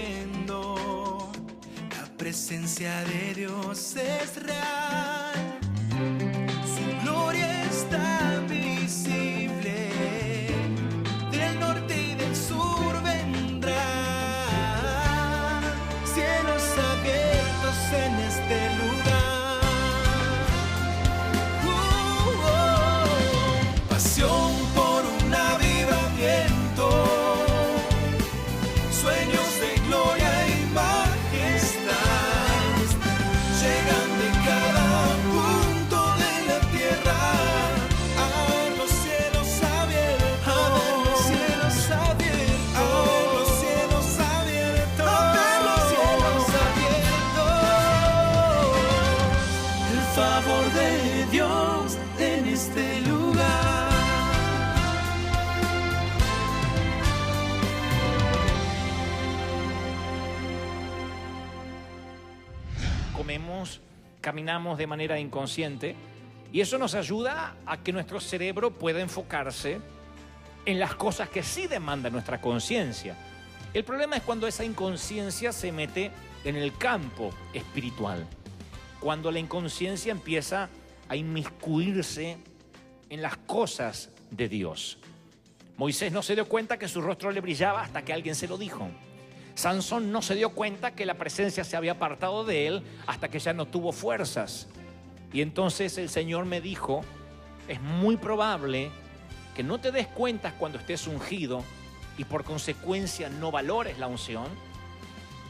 viviendo. La presencia de Dios es real. Su gloria está visible. Del norte y del sur vendrá. Cielos abiertos en este lugar. Pasión por un avivamiento. Sueños de gloria y majestad llegan de cada punto de la tierra a los cielos abiertos, a los cielos abiertos, a los cielos abiertos, a los cielos abiertos. El favor de Dios en este lugar. Comemos, caminamos de manera inconsciente y eso nos ayuda a que nuestro cerebro pueda enfocarse en las cosas que sí demandan nuestra conciencia. El problema es cuando esa inconsciencia se mete en el campo espiritual, cuando la inconsciencia empieza a inmiscuirse en las cosas de Dios. Moisés no se dio cuenta que su rostro le brillaba hasta que alguien se lo dijo. Sansón no se dio cuenta que la presencia se había apartado de él hasta que ya no tuvo fuerzas. Y entonces el Señor me dijo, es muy probable que no te des cuenta cuando estés ungido y por consecuencia no valores la unción,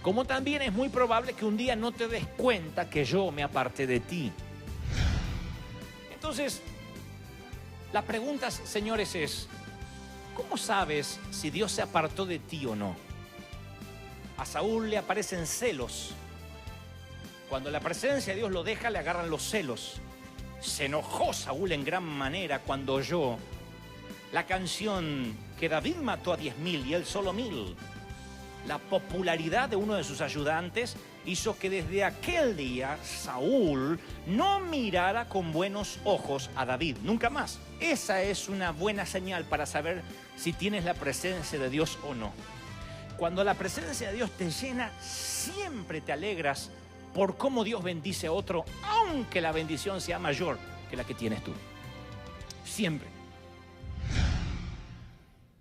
como también es muy probable que un día no te des cuenta que yo me aparté de ti. Entonces, la pregunta, señores, es, ¿cómo sabes si Dios se apartó de ti o no? A Saúl le aparecen celos. Cuando la presencia de Dios lo deja, le agarran los celos. Se enojó Saúl en gran manera cuando oyó la canción que David mató a 10.000 y él solo 1.000. La popularidad de uno de sus ayudantes hizo que desde aquel día Saúl no mirara con buenos ojos a David, nunca más. Esa es una buena señal para saber si tienes la presencia de Dios o no. Cuando la presencia de Dios te llena, siempre te alegras por cómo Dios bendice a otro, aunque la bendición sea mayor que la que tienes tú. Siempre.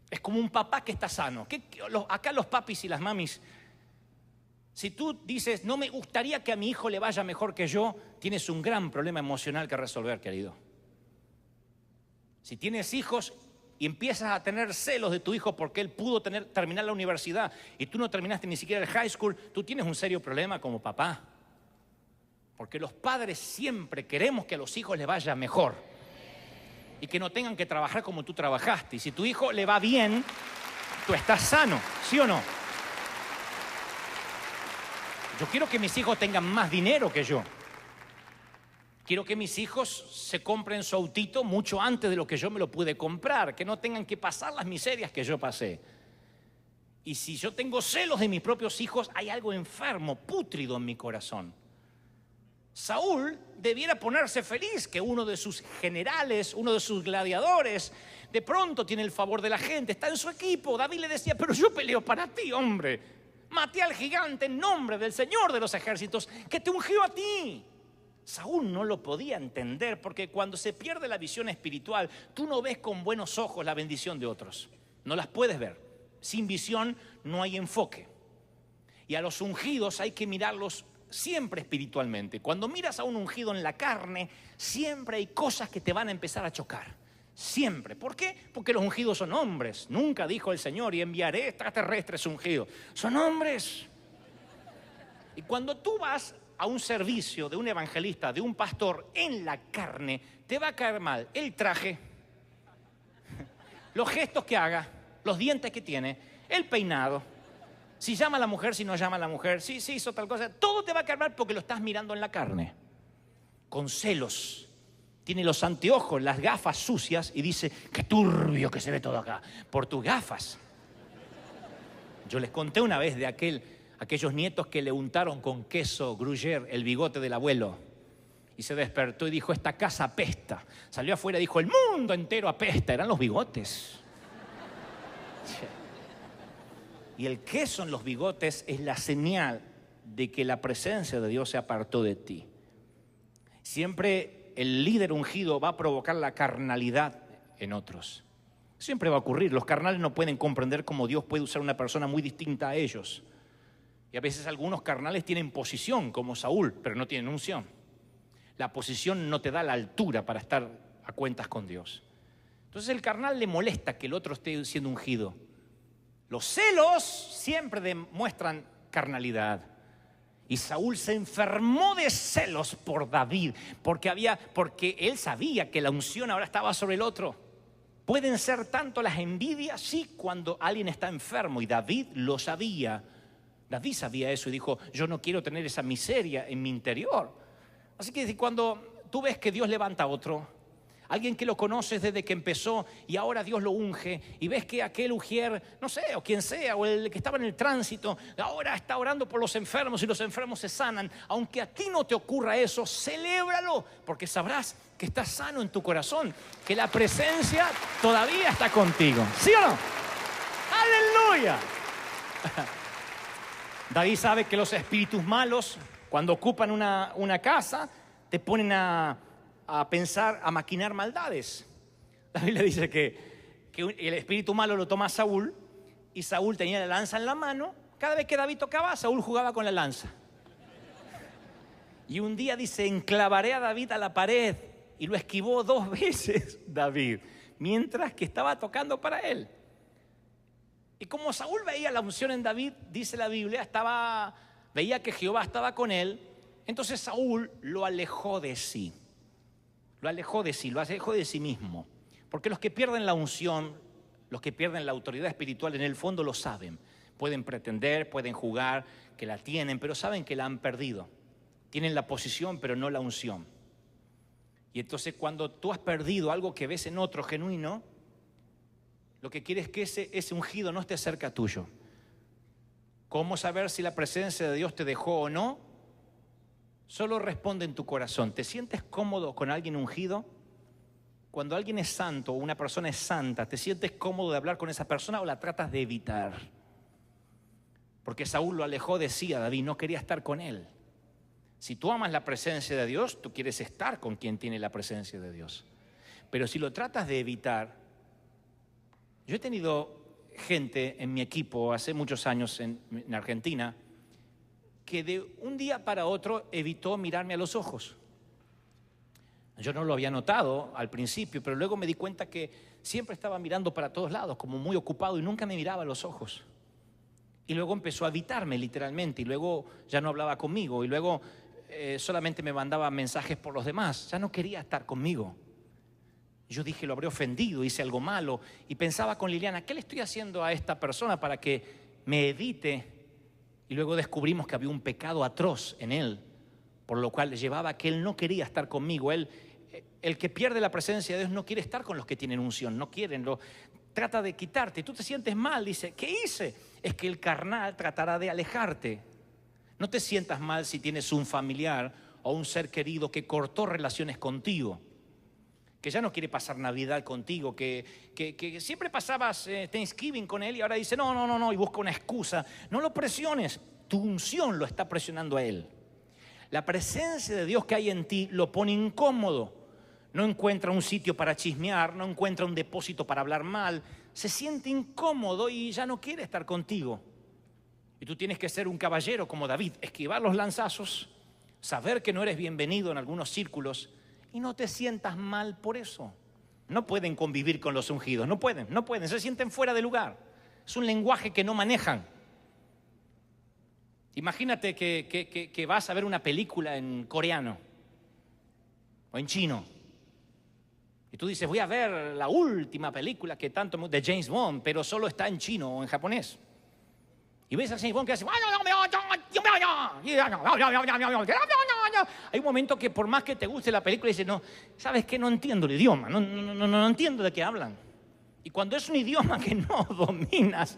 Es como un papá que está sano. Acá los papis y las mamis, si tú dices, no me gustaría que a mi hijo le vaya mejor que yo, tienes un gran problema emocional que resolver, querido. Si tienes hijos y empiezas a tener celos de tu hijo porque él pudo terminar la universidad y tú no terminaste ni siquiera el high school, tú tienes un serio problema como papá. Porque los padres siempre queremos que a los hijos les vaya mejor y que no tengan que trabajar como tú trabajaste. Y si tu hijo le va bien, tú estás sano, ¿sí o no? Yo quiero que mis hijos tengan más dinero que yo. Quiero que mis hijos se compren su autito mucho antes de lo que yo me lo pude comprar, que no tengan que pasar las miserias que yo pasé. Y si yo tengo celos de mis propios hijos, hay algo enfermo, pútrido en mi corazón. Saúl debiera ponerse feliz que uno de sus generales, uno de sus gladiadores, de pronto tiene el favor de la gente, está en su equipo. David le decía, pero yo peleo para ti, hombre. Maté al gigante en nombre del Señor de los ejércitos que te ungió a ti. Saúl no lo podía entender porque cuando se pierde la visión espiritual, tú no ves con buenos ojos la bendición de otros. No las puedes ver. Sin visión no hay enfoque. Y a los ungidos hay que mirarlos siempre espiritualmente. Cuando miras a un ungido en la carne, siempre hay cosas que te van a empezar a chocar. Siempre. ¿Por qué? Porque los ungidos son hombres. Nunca dijo el Señor, y enviaré extraterrestres ungidos. Son hombres. Y cuando tú vas a un servicio de un evangelista, de un pastor en la carne, te va a caer mal el traje, los gestos que haga, los dientes que tiene, el peinado, si llama a la mujer, si no llama a la mujer, si hizo tal cosa, todo te va a caer mal porque lo estás mirando en la carne, con celos. Tiene los anteojos, las gafas sucias y dice, qué turbio que se ve todo acá, por tus gafas. Yo les conté una vez de aquellos nietos que le untaron con queso gruyère el bigote del abuelo. Y se despertó y dijo, esta casa apesta. Salió afuera y dijo, el mundo entero apesta. Eran los bigotes. y el queso en los bigotes es la señal de que la presencia de Dios se apartó de ti. Siempre el líder ungido va a provocar la carnalidad en otros. Siempre va a ocurrir. Los carnales no pueden comprender cómo Dios puede usar una persona muy distinta a ellos. Y a veces algunos carnales tienen posición, como Saúl, pero no tienen unción. La posición no te da la altura para estar a cuentas con Dios. Entonces el carnal le molesta que el otro esté siendo ungido. Los celos siempre demuestran carnalidad. Y Saúl se enfermó de celos por David, porque él sabía que la unción ahora estaba sobre el otro. Pueden ser tanto las envidias, sí, cuando alguien está enfermo, y David lo sabía. David sabía eso y dijo, yo no quiero tener esa miseria en mi interior. Así que cuando tú ves que Dios levanta a otro, alguien que lo conoces desde que empezó y ahora Dios lo unge, y ves que aquel ujier, no sé, o quien sea, o el que estaba en el tránsito, ahora está orando por los enfermos y los enfermos se sanan. Aunque a ti no te ocurra eso, celébralo, porque sabrás que estás sano en tu corazón, que la presencia todavía está contigo. ¿Sí o no? ¡Aleluya! David sabe que los espíritus malos, cuando ocupan una casa, te ponen a pensar, a maquinar maldades. La Biblia dice que el espíritu malo lo toma Saúl, y Saúl tenía la lanza en la mano. Cada vez que David tocaba, Saúl jugaba con la lanza. Y un día dice, enclavaré a David a la pared, y lo esquivó 2 veces David, mientras que estaba tocando para él. Y como Saúl veía la unción en David, dice la Biblia, veía que Jehová estaba con él, entonces Saúl lo alejó de sí. Lo alejó de sí mismo. Porque los que pierden la unción, los que pierden la autoridad espiritual, en el fondo lo saben. Pueden pretender, pueden jugar que la tienen, pero saben que la han perdido. Tienen la posición, pero no la unción. Y entonces cuando tú has perdido algo que ves en otro genuino, lo que quieres es que ese ungido no esté cerca tuyo. ¿Cómo saber si la presencia de Dios te dejó o no? Solo responde en tu corazón. ¿Te sientes cómodo con alguien ungido? Cuando alguien es santo o una persona es santa, ¿te sientes cómodo de hablar con esa persona o la tratas de evitar? Porque Saúl lo alejó de sí a David, no quería estar con él. Si tú amas la presencia de Dios, tú quieres estar con quien tiene la presencia de Dios. Pero si lo tratas de evitar, yo he tenido gente en mi equipo hace muchos años en Argentina, que de un día para otro evitó mirarme a los ojos. Yo no lo había notado al principio, pero luego me di cuenta que siempre estaba mirando para todos lados, como muy ocupado, y nunca me miraba a los ojos. Y luego empezó a evitarme literalmente, y luego ya no hablaba conmigo, y luego solamente me mandaba mensajes por los demás. Ya no quería estar conmigo. Yo dije, lo habré ofendido, hice algo malo, y pensaba con Liliana, ¿qué le estoy haciendo a esta persona para que me evite? Y luego descubrimos que había un pecado atroz en él, por lo cual llevaba a que él no quería estar conmigo. El que pierde la presencia de Dios no quiere estar con los que tienen unción, no quieren, trata de quitarte. Tú te sientes mal, dice, ¿qué hice? Es que el carnal tratará de alejarte. No te sientas mal si tienes un familiar o un ser querido que cortó relaciones contigo, que ya no quiere pasar Navidad contigo, que siempre pasabas Thanksgiving con él y ahora dice no, y busca una excusa. No lo presiones, tu unción lo está presionando a él. La presencia de Dios que hay en ti lo pone incómodo. No encuentra un sitio para chismear, no encuentra un depósito para hablar mal, se siente incómodo y ya no quiere estar contigo. Y tú tienes que ser un caballero como David, esquivar los lanzazos, saber que no eres bienvenido en algunos círculos, y no te sientas mal por eso. No pueden convivir con los ungidos, no pueden, se sienten fuera de lugar. Es un lenguaje que no manejan. Imagínate que vas a ver una película en coreano o en chino, y tú dices, voy a ver la última película que tanto de James Bond, pero solo está en chino o en japonés. Y ves a James Bond que hace... Hay un momento que por más que te guste la película, dices, no, ¿sabes qué? No entiendo el idioma, no entiendo de qué hablan. Y cuando es un idioma que no dominas,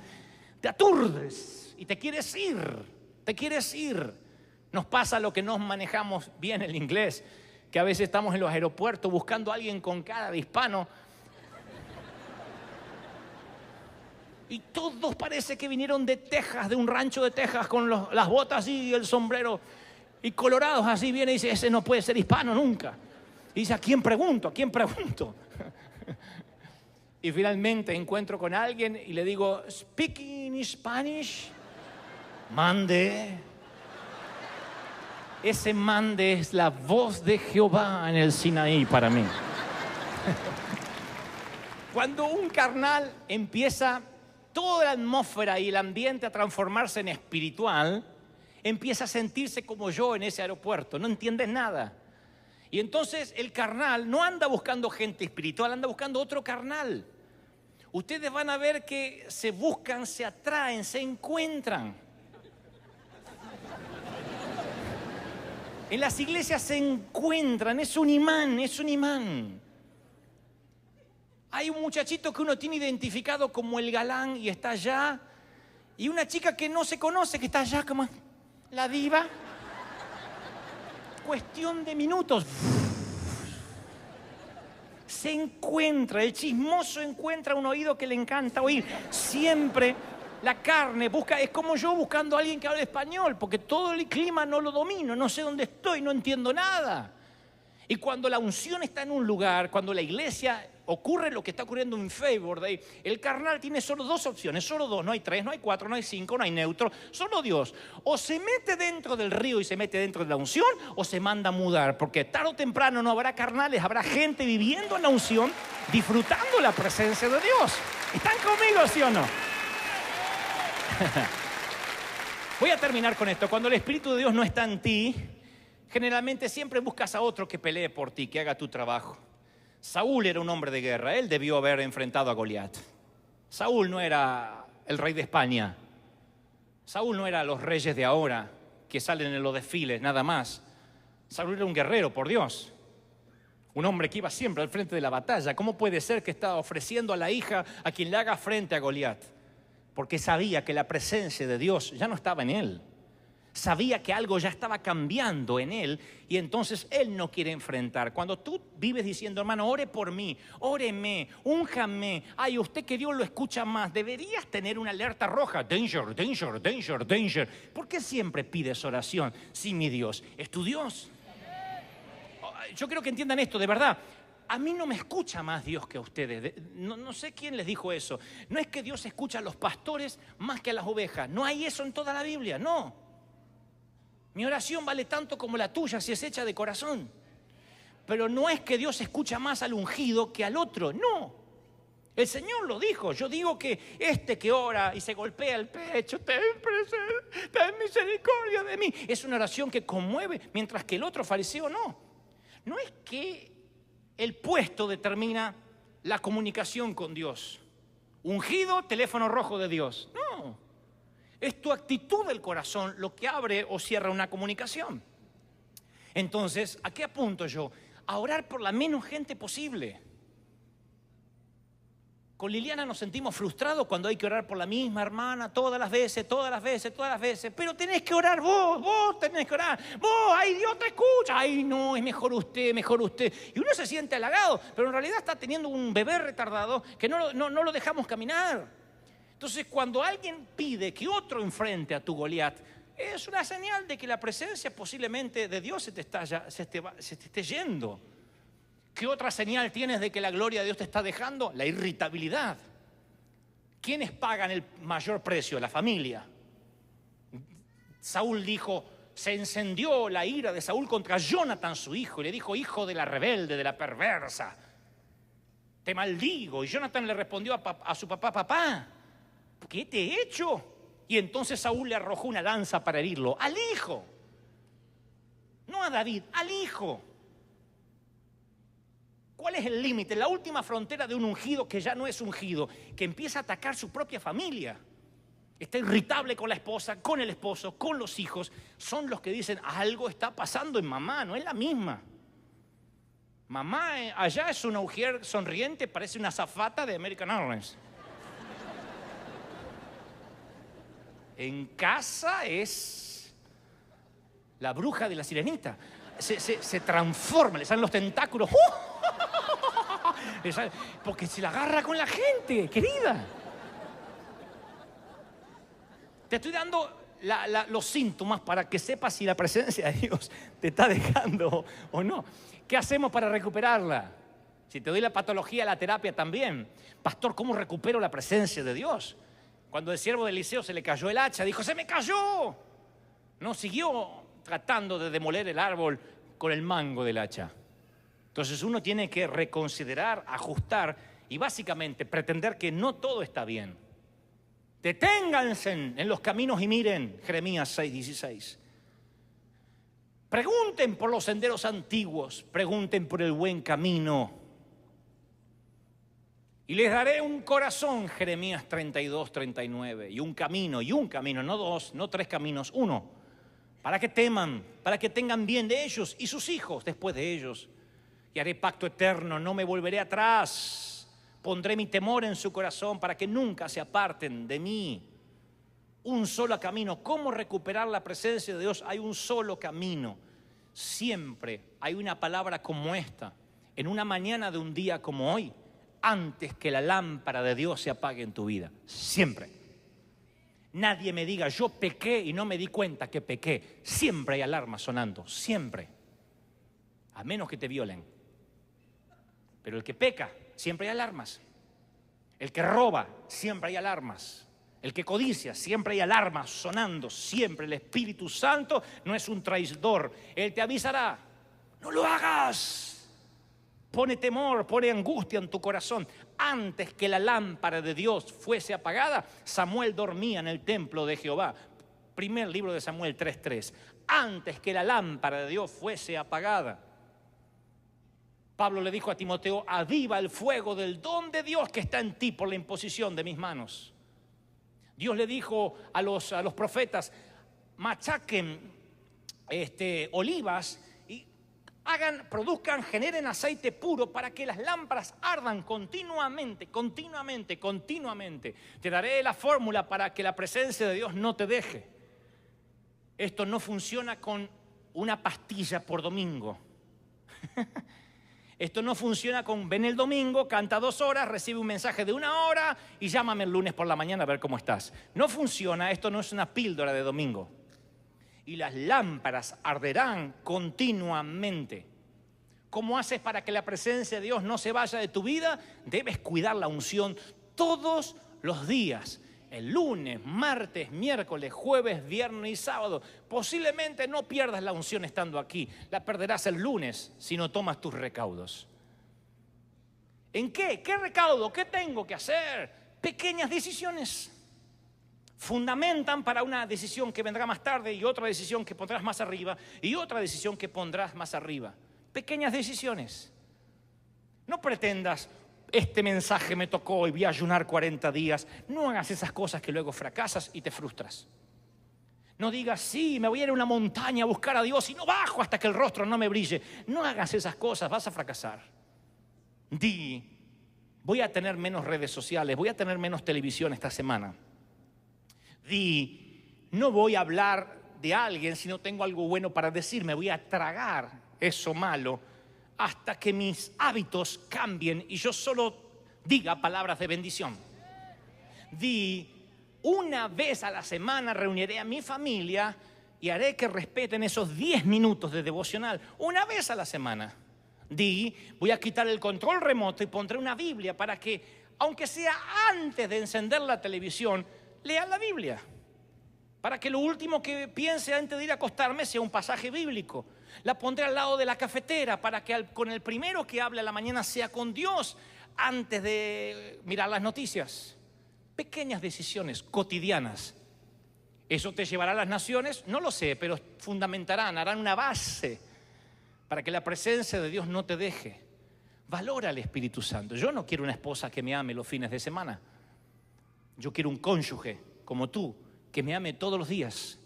te aturdes y te quieres ir. Nos pasa lo que no manejamos bien el inglés, que a veces estamos en los aeropuertos buscando a alguien con cara de hispano. Y todos parece que vinieron de Texas, de un rancho de Texas, con las botas y el sombrero. Y colorados así viene y dice, ese no puede ser hispano nunca. Y dice, ¿a quién pregunto? ¿A quién pregunto? Y finalmente encuentro con alguien y le digo, ¿speaking Spanish? Mande. Ese mande es la voz de Jehová en el Sinaí para mí. Cuando un carnal empieza toda la atmósfera y el ambiente a transformarse en espiritual, empieza a sentirse como yo en ese aeropuerto, no entiendes nada. Y entonces el carnal no anda buscando gente espiritual, anda buscando otro carnal. Ustedes van a ver que se buscan, se atraen, se encuentran. En las iglesias se encuentran, es un imán, es un imán. Hay un muchachito que uno tiene identificado como el galán y está allá. Y una chica que no se conoce, que está allá como la diva. Cuestión de minutos. Se encuentra, el chismoso encuentra un oído que le encanta oír. Siempre la carne busca, es como yo buscando a alguien que hable español, porque todo el clima no lo domino, no sé dónde estoy, no entiendo nada. Y cuando la unción está en un lugar, cuando la iglesia ocurre lo que está ocurriendo en Favor Day, el carnal tiene solo dos opciones, solo dos, no hay tres, no hay cuatro, no hay cinco, no hay neutro, solo Dios. O se mete dentro del río y se mete dentro de la unción, o se manda a mudar, porque tarde o temprano no habrá carnales, habrá gente viviendo en la unción, disfrutando la presencia de Dios. ¿Están conmigo, sí o no? Voy a terminar con esto. Cuando el Espíritu de Dios no está en ti, generalmente siempre buscas a otro que pelee por ti, que haga tu trabajo. Saúl era un hombre de guerra, él debió haber enfrentado a Goliat. Saúl no era el rey de España. Saúl no era los reyes de ahora que salen en los desfiles, nada más. Saúl era un guerrero, por Dios. Un hombre que iba siempre al frente de la batalla. ¿Cómo puede ser que estaba ofreciendo a la hija a quien le haga frente a Goliat? Porque sabía que la presencia de Dios ya no estaba en él. Sabía que algo ya estaba cambiando en él y entonces él no quiere enfrentar. Cuando tú vives diciendo, hermano, ore por mí, óreme, únjame, ay, usted que Dios lo escucha más, deberías tener una alerta roja, danger, danger, danger, danger. ¿Por qué siempre pides oración si mi Dios es tu Dios? Yo quiero que entiendan esto, de verdad. A mí no me escucha más Dios que a ustedes. No sé quién les dijo eso. No es que Dios escucha a los pastores más que a las ovejas. No hay eso en toda la Biblia, no. Mi oración vale tanto como la tuya si es hecha de corazón. Pero no es que Dios escucha más al ungido que al otro, no. El Señor lo dijo. Yo digo que este que ora y se golpea el pecho, ten misericordia de mí, es una oración que conmueve, mientras que el otro fariseo no. No es que el puesto determina la comunicación con Dios. Ungido, teléfono rojo de Dios. No. Es tu actitud del corazón lo que abre o cierra una comunicación. Entonces, ¿a qué apunto yo? A orar por la menos gente posible. Con Liliana nos sentimos frustrados cuando hay que orar por la misma hermana todas las veces. Pero tenés que orar vos tenés que orar. Vos, ay, Dios te escucha. Ay, no, es mejor usted. Y uno se siente halagado, pero en realidad está teniendo un bebé retardado que no lo dejamos caminar. Entonces, cuando alguien pide que otro enfrente a tu Goliat, es una señal de que la presencia posiblemente de Dios se te esté yendo. ¿Qué otra señal tienes de que la gloria de Dios te está dejando? La irritabilidad. ¿Quiénes pagan el mayor precio? La familia. Saúl dijo, se encendió la ira de Saúl contra Jonathan, su hijo, y le dijo, hijo de la rebelde, de la perversa, te maldigo. Y Jonathan le respondió a su papá, ¿qué te he hecho? Y entonces Saúl le arrojó una lanza para herirlo, al hijo. No a David, al hijo. ¿Cuál es el límite? La última frontera de un ungido que ya no es ungido, que empieza a atacar su propia familia. Está irritable con la esposa, con el esposo, con los hijos. Son los que dicen, algo está pasando en mamá, no es la misma. Mamá allá es una mujer sonriente, parece una azafata de American Airlines. En casa es la bruja de la sirenita. Se transforma, le salen los tentáculos. Porque se la agarra con la gente, querida. Te estoy dando los síntomas para que sepas si la presencia de Dios te está dejando o no. ¿Qué hacemos para recuperarla? Si te doy la patología, la terapia también. Pastor, ¿cómo recupero la presencia de Dios? Cuando el siervo de Eliseo se le cayó el hacha, dijo, ¡se me cayó! No, siguió tratando de demoler el árbol con el mango del hacha. Entonces uno tiene que reconsiderar, ajustar y básicamente pretender que no todo está bien. Deténganse en los caminos y miren, Jeremías 6:16. Pregunten por los senderos antiguos, pregunten por el buen camino. Y les daré un corazón, Jeremías 32:39, y un camino, no dos, no tres caminos, uno, para que teman, para que tengan bien de ellos y sus hijos después de ellos. Y haré pacto eterno, no me volveré atrás. Pondré mi temor en su corazón para que nunca se aparten de mí. Un solo camino. ¿Cómo recuperar la presencia de Dios? Hay un solo camino. Siempre hay una palabra como esta, en una mañana de un día como hoy, antes que la lámpara de Dios se apague en tu vida. Siempre. Nadie me diga, yo pequé y no me di cuenta que pequé. Siempre hay alarmas sonando, siempre. A menos que te violen. Pero el que peca, siempre hay alarmas. El que roba, siempre hay alarmas. El que codicia, siempre hay alarmas sonando. Siempre el Espíritu Santo no es un traidor. Él te avisará, no lo hagas. Pone temor, pone angustia en tu corazón. Antes que la lámpara de Dios fuese apagada, Samuel dormía en el templo de Jehová. Primer libro de Samuel 3:3. Antes que la lámpara de Dios fuese apagada. Pablo le dijo a Timoteo, aviva el fuego del don de Dios que está en ti por la imposición de mis manos. Dios le dijo a los profetas, machaquen olivas y produzcan, generen aceite puro para que las lámparas ardan continuamente. Te daré la fórmula para que la presencia de Dios no te deje. Esto no funciona con una pastilla por domingo. Esto no funciona con ven el domingo, canta 2 horas, recibe un mensaje de 1 hora y llámame el lunes por la mañana a ver cómo estás. No funciona, esto no es una píldora de domingo. Y las lámparas arderán continuamente. ¿Cómo haces para que la presencia de Dios no se vaya de tu vida? Debes cuidar la unción todos los días. El lunes, martes, miércoles, jueves, viernes y sábado. Posiblemente no pierdas la unción estando aquí. La perderás el lunes si no tomas tus recaudos. ¿En qué? ¿Qué recaudo? ¿Qué tengo que hacer? Pequeñas decisiones. Fundamentan para una decisión que vendrá más tarde y otra decisión que pondrás más arriba y otra decisión que pondrás más arriba. Pequeñas decisiones. No pretendas, este mensaje me tocó y voy a ayunar 40 días. No hagas esas cosas que luego fracasas y te frustras. No digas, sí, me voy a ir a una montaña a buscar a Dios y no bajo hasta que el rostro no me brille. No hagas esas cosas, vas a fracasar. Di, voy a tener menos redes sociales, voy a tener menos televisión esta semana. Di, no voy a hablar de alguien si no tengo algo bueno para decir. Me voy a tragar eso malo hasta que mis hábitos cambien y yo solo diga palabras de bendición. Di, una vez a la semana reuniré a mi familia y haré que respeten esos 10 minutos de devocional. Una vez a la semana. Di, voy a quitar el control remoto y pondré una Biblia para que, aunque sea antes de encender la televisión, lea la Biblia. Para que lo último que piense antes de ir a acostarme sea un pasaje bíblico. La pondré al lado de la cafetera para que con el primero que hable a la mañana sea con Dios antes de mirar las noticias. Pequeñas decisiones cotidianas. ¿Eso te llevará a las naciones? No lo sé, pero fundamentarán, harán una base para que la presencia de Dios no te deje. Valora al Espíritu Santo. Yo no quiero una esposa que me ame los fines de semana. Yo quiero un cónyuge como tú, que me ame todos los días,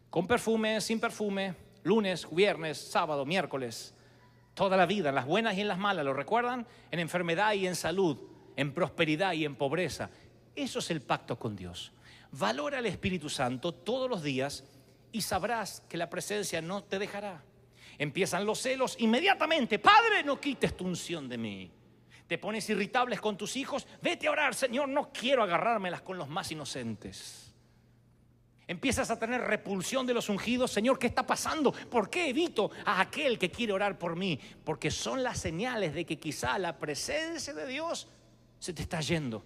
con perfume, sin perfume, lunes, viernes, sábado, miércoles, toda la vida, en las buenas y en las malas, ¿lo recuerdan? En enfermedad y en salud, en prosperidad y en pobreza. Eso es el pacto con Dios. Valora al Espíritu Santo todos los días y sabrás que la presencia no te dejará. Empiezan los celos inmediatamente. Padre, no quites tu unción de mí. Te pones irritables con tus hijos. Vete a orar, Señor, no quiero agarrármelas con los más inocentes. Empiezas a tener repulsión de los ungidos. Señor, ¿qué está pasando? ¿Por qué evito a aquel que quiere orar por mí? Porque son las señales de que quizá la presencia de Dios se te está yendo.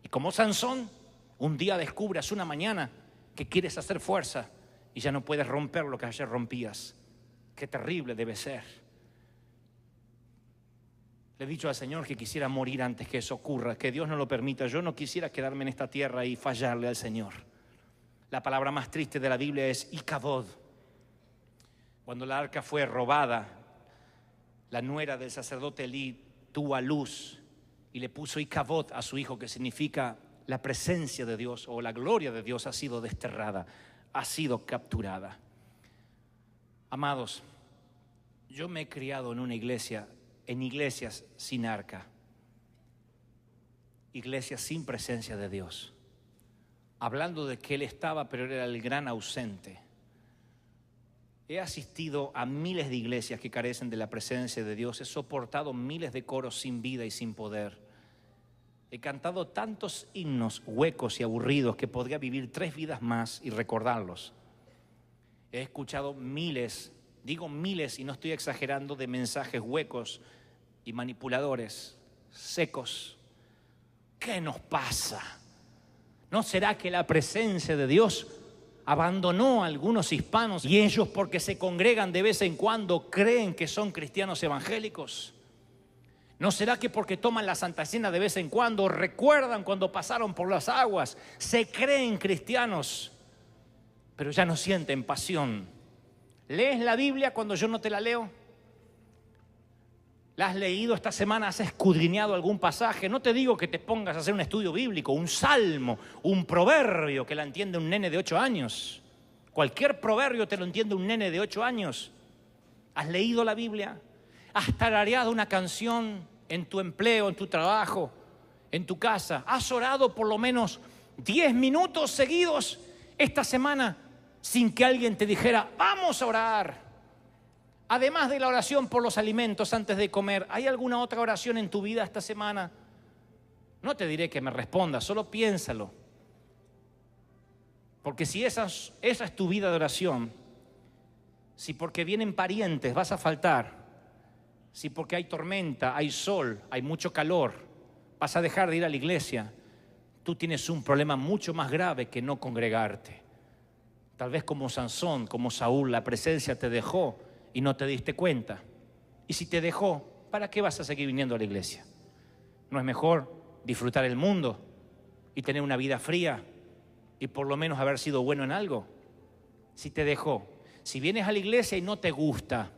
Y como Sansón, un día descubres una mañana que quieres hacer fuerza y ya no puedes romper lo que ayer rompías. Qué terrible debe ser. Le he dicho al Señor que quisiera morir antes que eso ocurra, que Dios no lo permita. Yo no quisiera quedarme en esta tierra y fallarle al Señor. La palabra más triste de la Biblia es Icabod. Cuando la arca fue robada, la nuera del sacerdote Elí tuvo a luz y le puso Icabod a su hijo, que significa la presencia de Dios o la gloria de Dios ha sido desterrada, ha sido capturada. Amados, yo me he criado en iglesias sin arca, iglesias sin presencia de Dios. Hablando de que Él estaba, pero Él era el gran ausente. He asistido a miles de iglesias que carecen de la presencia de Dios. He soportado miles de coros sin vida y sin poder. He cantado tantos himnos huecos y aburridos que podría vivir 3 vidas más y recordarlos. He escuchado miles, digo miles y no estoy exagerando, de mensajes huecos y manipuladores, secos. ¿Qué nos pasa? ¿No será que la presencia de Dios abandonó a algunos hispanos y ellos, porque se congregan de vez en cuando, creen que son cristianos evangélicos? ¿No será que porque toman la Santa Cena de vez en cuando, recuerdan cuando pasaron por las aguas, se creen cristianos, pero ya no sienten pasión? ¿Lees la Biblia cuando yo no te la leo? ¿La has leído esta semana? ¿Has escudriñado algún pasaje? No te digo que te pongas a hacer un estudio bíblico, un salmo, un proverbio que la entiende un nene de 8 años. Cualquier proverbio te lo entiende un nene de 8 años. ¿Has leído la Biblia? ¿Has tarareado una canción en tu empleo, en tu trabajo, en tu casa? ¿Has orado por lo menos 10 minutos seguidos esta semana sin que alguien te dijera, vamos a orar? Además de la oración por los alimentos antes de comer, ¿hay alguna otra oración en tu vida esta semana? No te diré que me respondas, solo piénsalo. Porque si esa es tu vida de oración, si porque vienen parientes vas a faltar, si porque hay tormenta, hay sol, hay mucho calor, vas a dejar de ir a la iglesia, tú tienes un problema mucho más grave que no congregarte. Tal vez como Sansón, como Saúl, la presencia te dejó y no te diste cuenta. Y si te dejó, ¿para qué vas a seguir viniendo a la iglesia? ¿No es mejor disfrutar el mundo y tener una vida fría y por lo menos haber sido bueno en algo? Si te dejó, si vienes a la iglesia y no te gusta,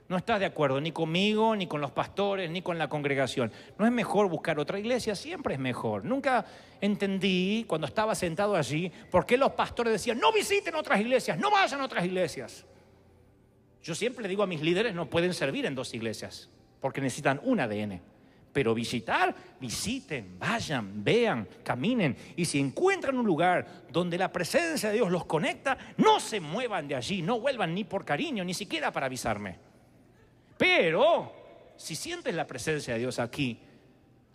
no estás de acuerdo ni conmigo, ni con los pastores, ni con la congregación, ¿no es mejor buscar otra iglesia? Siempre es mejor. Nunca entendí, cuando estaba sentado allí, por qué los pastores decían, no visiten otras iglesias, no vayan a otras iglesias. Yo siempre digo a mis líderes, no pueden servir en 2 iglesias, porque necesitan un ADN. Pero visitar, visiten, vayan, vean, caminen. Y si encuentran un lugar donde la presencia de Dios los conecta, no se muevan de allí, no vuelvan ni por cariño, ni siquiera para avisarme. Pero si sientes la presencia de Dios aquí,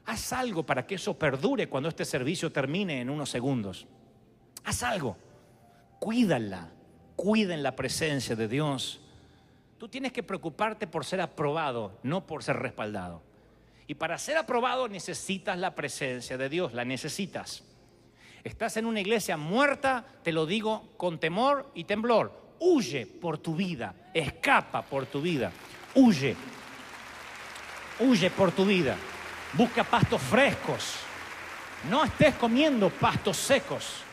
haz algo para que eso perdure cuando este servicio termine en unos segundos. Haz algo, cuídala, cuiden la presencia de Dios. Tú tienes que preocuparte por ser aprobado, no por ser respaldado. Y para ser aprobado necesitas la presencia de Dios, la necesitas. Estás en una iglesia muerta, te lo digo con temor y temblor. Huye por tu vida, escapa por tu vida, huye por tu vida. Busca pastos frescos, no estés comiendo pastos secos.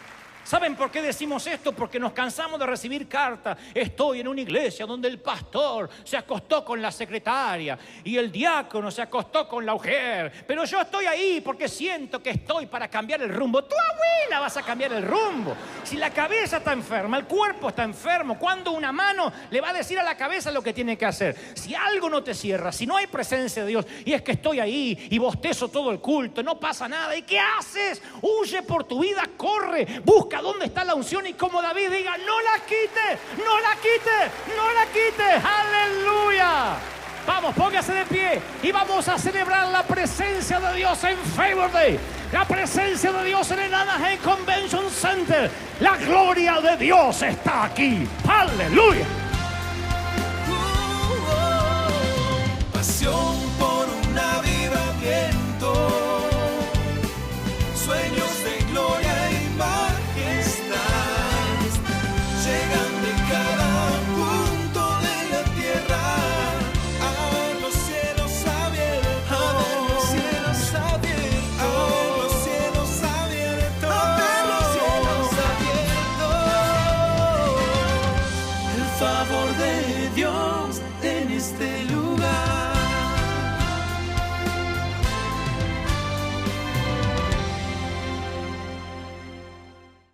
¿Saben por qué decimos esto? Porque nos cansamos de recibir cartas. Estoy en una iglesia donde el pastor se acostó con la secretaria y el diácono se acostó con la mujer. Pero yo estoy ahí porque siento que estoy para cambiar el rumbo. Tu abuela vas a cambiar el rumbo. Si la cabeza está enferma, el cuerpo está enfermo, ¿cuándo una mano le va a decir a la cabeza lo que tiene que hacer? Si algo no te cierra, si no hay presencia de Dios y es que estoy ahí y bostezo todo el culto, no pasa nada. ¿Y qué haces? Huye por tu vida, corre, busca dónde está la unción y como David diga, no la quites, no la quites, no la quites. Aleluya. Vamos, póngase de pie. Y vamos a celebrar la presencia de Dios en Favor Day. La presencia de Dios en el Anaheim Convention Center. La gloria de Dios está aquí. ¡Aleluya! Pasión por un avivamiento, sueños de gloria y majestad, llegan de cada punto de la tierra a los cielos abiertos, a los cielos abiertos, a los cielos abiertos, a los cielos abiertos. El favor de Dios en este lugar.